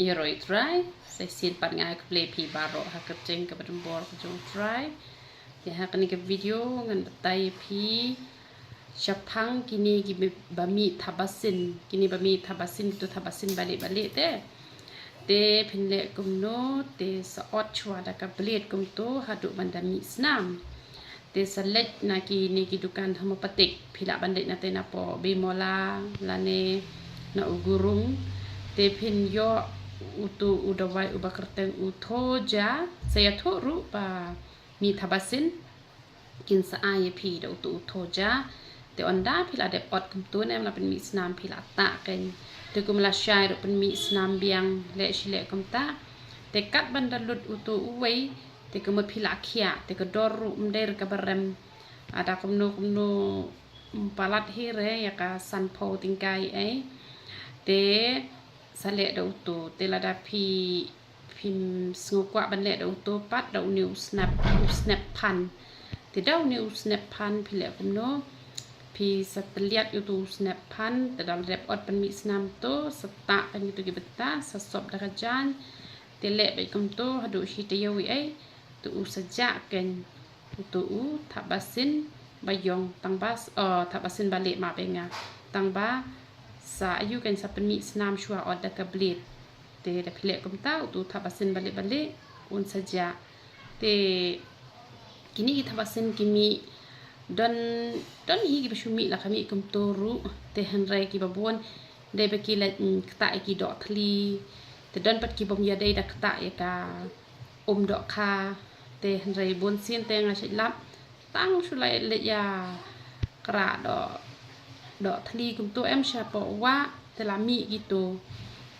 Iroi try saya sin pat ngai ke play pi baro ha ke ceng ke bor ke jong try ya ha kani ke video ngan batai pi Syapang kini bami tabasin kini bami tabasin tu tabasin balik-balik te pinle kumno te saot chua da ka blade kum tu hadu bandami snam te select na kini kidukan hama petik pila bandit na te na po bimola lane na ugurung te pin yo utu udawai ubakerteng utoja saya toru pa mi tabasin kin sa ai pi da utu utoja te onda pila de pot kum tu nem la pen mi snam pila ta ken te kum la shai ro pen mi snam biang le shile kum ta te kat bandalut utu uwei te kum pila khia te ko doru mder ka barem ada kumno palat hire ya ka sanpo tingkai ai te sale da utu te la da pim ngukwa banle da utu pat da new snap pan te da new snap pan pile kumno pi sateliat itu snap pan te dal rep ot pen mi snam to seta kan itu gibeta sasop da kajan te le be kum to hadu hite yawi ai tu saja ken tu tabasin bayong tangbas tabasin balik ma benga tangba sa ayu kan sa pen mi snam shua ot da ka blit te da pile kum ta tu tabasin balik un saja te kini tabasin kimi don higi bashumi la kami kum toru te hanrai ki babon de beki la kta ki dok thli te don pat ki bom ya dei da kta ya ka dok kha te hanrai bon sin te nga lap tang sulai le ya kra dok thli kum to em sha po wa te la mi gitu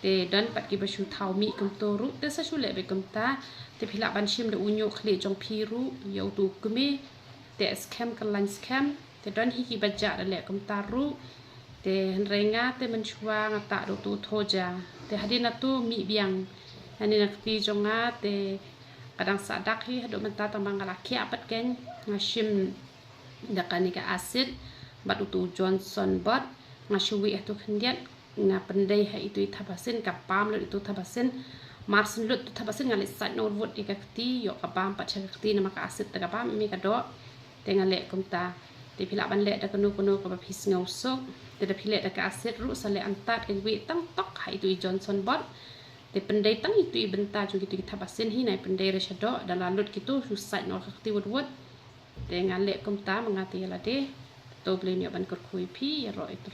te don pat ki bashu thau mi kum toru te sa shule be kum ta te phila ban shim de unyo khle jong phiru yo tu kumi te scam kalan scam te don hiki baja le kum taru te renga te menchua ngata do tu thoja te hadina tu mi biang ani nak ti jonga te kadang sadak hi hado menta tambang ala ki apat ken ngashim dakani ka acid bat tu Johnson bot ngashui atu khendiat nga pendai ha itu tabasin ka pam lo itu tabasin marsin lut tabasin ngale sat no wot ikakti yo ka pam pat chakti na maka acid ta ka pam mi ka do tengah lek kumta te pila ban lek da kanu ko ba phis ngau sok te da phile da ka aset ru sale antat ke wi tang tok hai tu Johnson bot te pendai tang itu benta ju gitu kita basin hi nai pendai resado da lalut gitu susai no khakti wot tengah lek kumta mengati la de to beli ni ban kur kui pi ya ro itu